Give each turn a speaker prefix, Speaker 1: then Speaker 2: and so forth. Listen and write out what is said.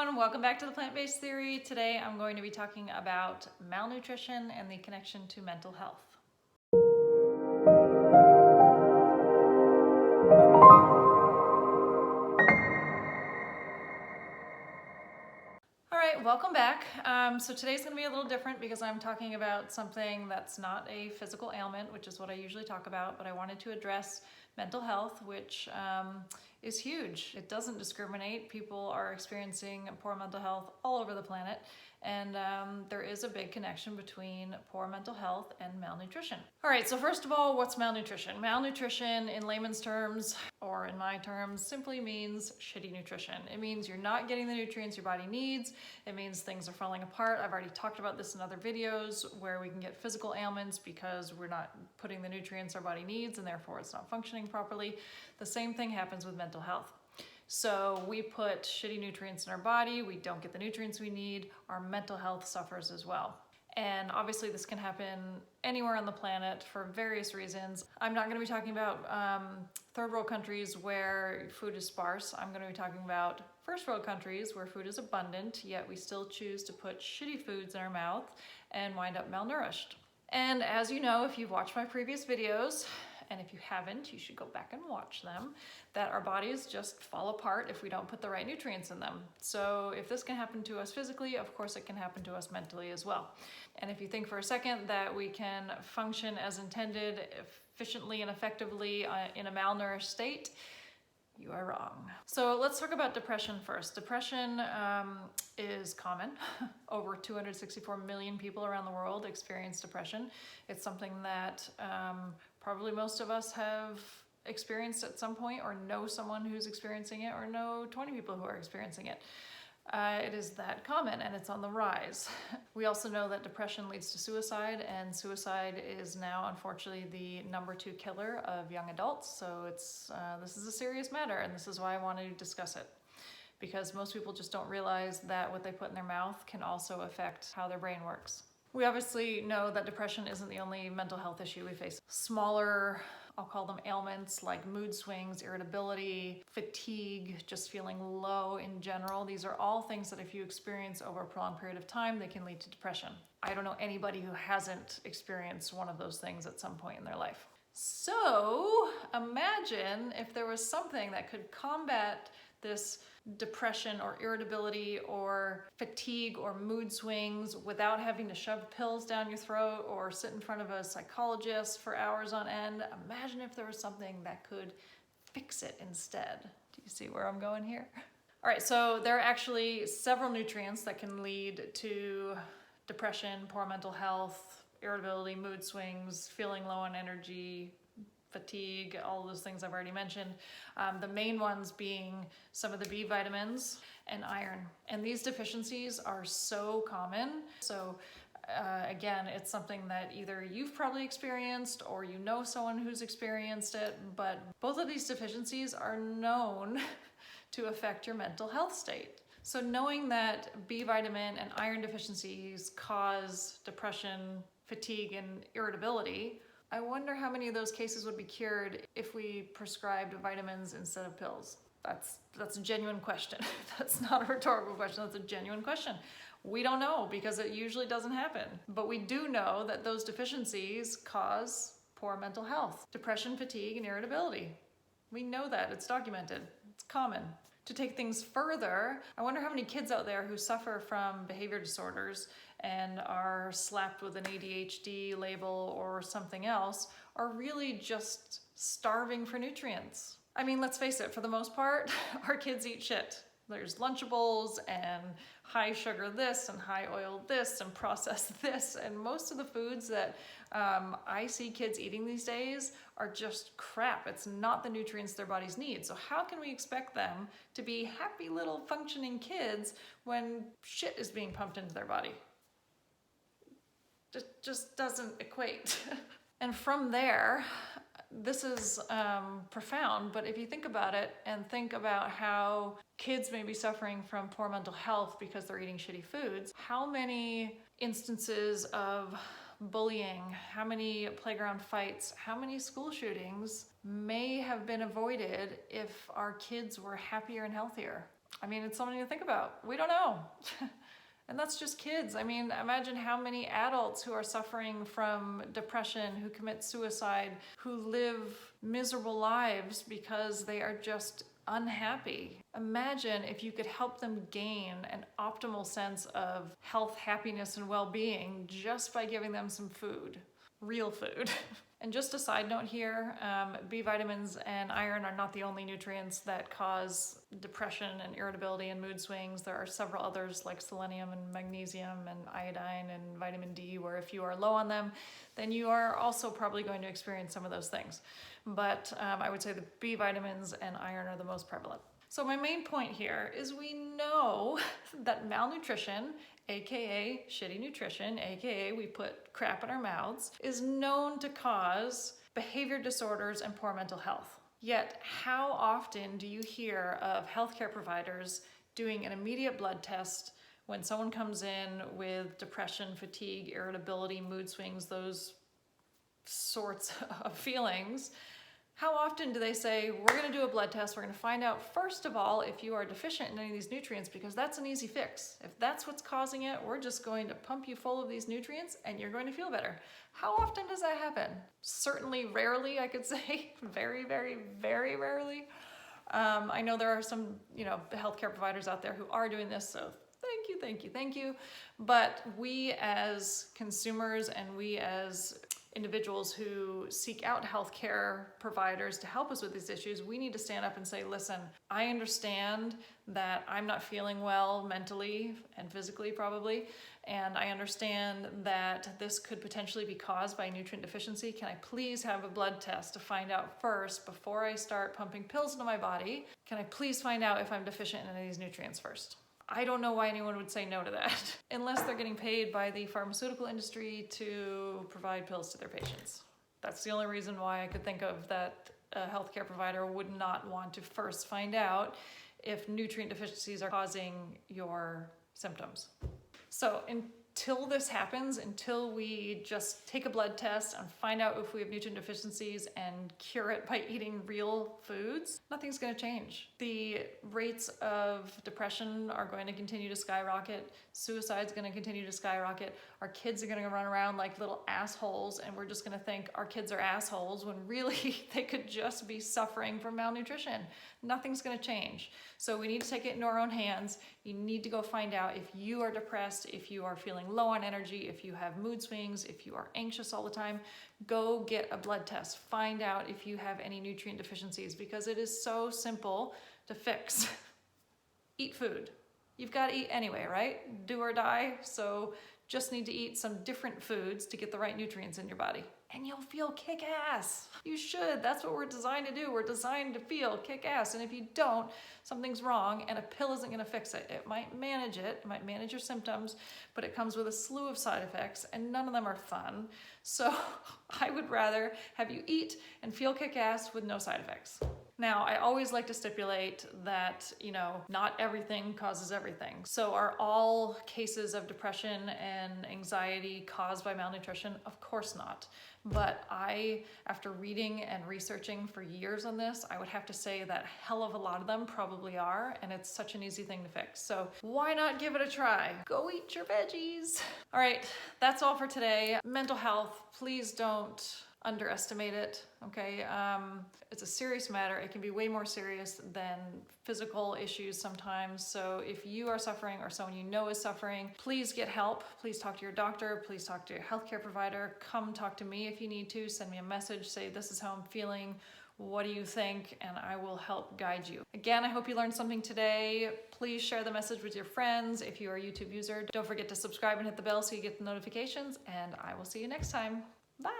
Speaker 1: everyone, welcome back to the Plant-Based Theory. Today I'm going to be talking about malnutrition and the connection to mental health. Alright, welcome back. So today's going to be a little different because I'm talking about something that's not a physical ailment, which is what I usually talk about, but I wanted to address mental health, which is huge. It doesn't discriminate. People are experiencing poor mental health all over the planet, and there is a big connection between poor mental health and malnutrition. All right, so first of all, what's malnutrition? Malnutrition, in layman's terms, or in my terms, simply means shitty nutrition. It means you're not getting the nutrients your body needs. It means things are falling apart. I've already talked about this in other videos where we can get physical ailments because we're not putting the nutrients our body needs and therefore it's not functioning properly. The same thing happens with mental health. So we put shitty nutrients in our body, we don't get the nutrients we need, our mental health suffers as well. And obviously this can happen anywhere on the planet for various reasons. I'm not going to be talking about third world countries where food is sparse. I'm going to be talking about first world countries where food is abundant, yet we still choose to put shitty foods in our mouth and wind up malnourished. And as you know, if you've watched my previous videos, and if you haven't, you should go back and watch them, that our bodies just fall apart if we don't put the right nutrients in them. So if this can happen to us physically, of course it can happen to us mentally as well. And if you think for a second that we can function as intended, efficiently and effectively in a malnourished state, you are wrong. So let's talk about depression first. Depression is common. Over 264 million people around the world experience depression. It's something that probably most of us have experienced at some point, or know someone who's experiencing it, or know 20 people who are experiencing it. It is that common and it's on the rise. We also know that depression leads to suicide, and suicide is now unfortunately the #2 killer of young adults. So this is a serious matter, and this is why I wanted to discuss it. Because most people just don't realize that what they put in their mouth can also affect how their brain works. We obviously know that depression isn't the only mental health issue we face. Smaller, I'll call them ailments like mood swings, irritability, fatigue, just feeling low in general. These are all things that if you experience over a prolonged period of time, they can lead to depression. I don't know anybody who hasn't experienced one of those things at some point in their life. So imagine if there was something that could combat this depression or irritability or fatigue or mood swings without having to shove pills down your throat or sit in front of a psychologist for hours on end. Imagine if there was something that could fix it instead. Do you see where I'm going here? All right, so there are actually several nutrients that can lead to depression, poor mental health, irritability, mood swings, feeling low on energy, fatigue, all of those things I've already mentioned. The main ones being some of the B vitamins and iron. And these deficiencies are so common. So again, it's something that either you've probably experienced or you know someone who's experienced it, but both of these deficiencies are known to affect your mental health state. So knowing that B vitamin and iron deficiencies cause depression, fatigue, and irritability, I wonder how many of those cases would be cured if we prescribed vitamins instead of pills. That's a genuine question. That's not a rhetorical question, that's a genuine question. We don't know because it usually doesn't happen. But we do know that those deficiencies cause poor mental health, depression, fatigue, and irritability. We know that, it's documented, it's common. To take things further, I wonder how many kids out there who suffer from behavior disorders and are slapped with an ADHD label or something else are really just starving for nutrients. I mean, let's face it, for the most part, our kids eat shit. There's Lunchables and high sugar this and high oil this and processed this, and most of the foods that I see kids eating these days are just crap. It's not the nutrients their bodies need. So how can we expect them to be happy little functioning kids when shit is being pumped into their body? It just doesn't equate. And from there, this is profound, but if you think about it and think about how kids may be suffering from poor mental health because they're eating shitty foods, how many instances of bullying, how many playground fights, how many school shootings may have been avoided if our kids were happier and healthier? I mean, it's something to think about. We don't know. And that's just kids. I mean, imagine how many adults who are suffering from depression, who commit suicide, who live miserable lives because they are just unhappy. Imagine if you could help them gain an optimal sense of health, happiness, and well-being just by giving them some food, real food. And just a side note here, B vitamins and iron are not the only nutrients that cause depression and irritability and mood swings. There are several others like selenium and magnesium and iodine and vitamin D, where if you are low on them, then you are also probably going to experience some of those things. But I would say the B vitamins and iron are the most prevalent. So my main point here is we know that malnutrition, aka shitty nutrition, aka we put crap in our mouths, is known to cause behavior disorders and poor mental health. Yet, how often do you hear of healthcare providers doing an immediate blood test when someone comes in with depression, fatigue, irritability, mood swings, those sorts of feelings? How often do they say, we're going to do a blood test, we're going to find out first of all if you are deficient in any of these nutrients, because that's an easy fix. If that's what's causing it, we're just going to pump you full of these nutrients and you're going to feel better. How often does that happen? Certainly rarely, I could say. Very, very, very rarely. I know there are some, healthcare providers out there who are doing this, so thank you, thank you, thank you. But we as consumers and we as individuals who seek out healthcare providers to help us with these issues, we need to stand up and say, listen, I understand that I'm not feeling well mentally and physically probably, and I understand that this could potentially be caused by nutrient deficiency. Can I please have a blood test to find out first before I start pumping pills into my body? Can I please find out if I'm deficient in any of these nutrients first? I don't know why anyone would say no to that, unless they're getting paid by the pharmaceutical industry to provide pills to their patients. That's the only reason why I could think of that a healthcare provider would not want to first find out if nutrient deficiencies are causing your symptoms. So until this happens, until we just take a blood test and find out if we have nutrient deficiencies and cure it by eating real foods, nothing's going to change. The rates of depression are going to continue to skyrocket. Suicide's going to continue to skyrocket. Our kids are going to run around like little assholes, and we're just going to think our kids are assholes when really they could just be suffering from malnutrition. Nothing's going to change. So we need to take it into our own hands. You need to go find out if you are depressed, if you are feeling low on energy, if you have mood swings, if you are anxious all the time. Go get a blood test. Find out if you have any nutrient deficiencies, because it is so simple to fix. Eat food. You've got to eat anyway, right? Do or die. So just need to eat some different foods to get the right nutrients in your body, and you'll feel kick-ass. You should. That's what we're designed to do. We're designed to feel kick-ass, and if you don't, something's wrong, and a pill isn't going to fix it. It might manage it. It might manage your symptoms, but it comes with a slew of side effects, and none of them are fun. So I would rather have you eat and feel kick-ass with no side effects. Now, I always like to stipulate that, not everything causes everything. So are all cases of depression and anxiety caused by malnutrition? Of course not. But after reading and researching for years on this, I would have to say that a hell of a lot of them probably are, and it's such an easy thing to fix. So why not give it a try? Go eat your veggies. All right, that's all for today. Mental health, please don't underestimate it, okay? It's a serious matter. It can be way more serious than physical issues sometimes. So if you are suffering or someone you know is suffering, please get help. Please talk to your doctor. Please talk to your healthcare provider. Come talk to me if you need to. Send me a message. Say, this is how I'm feeling. What do you think? And I will help guide you. Again, I hope you learned something today. Please share the message with your friends. If you are a YouTube user, don't forget to subscribe and hit the bell so you get the notifications. And I will see you next time. Bye.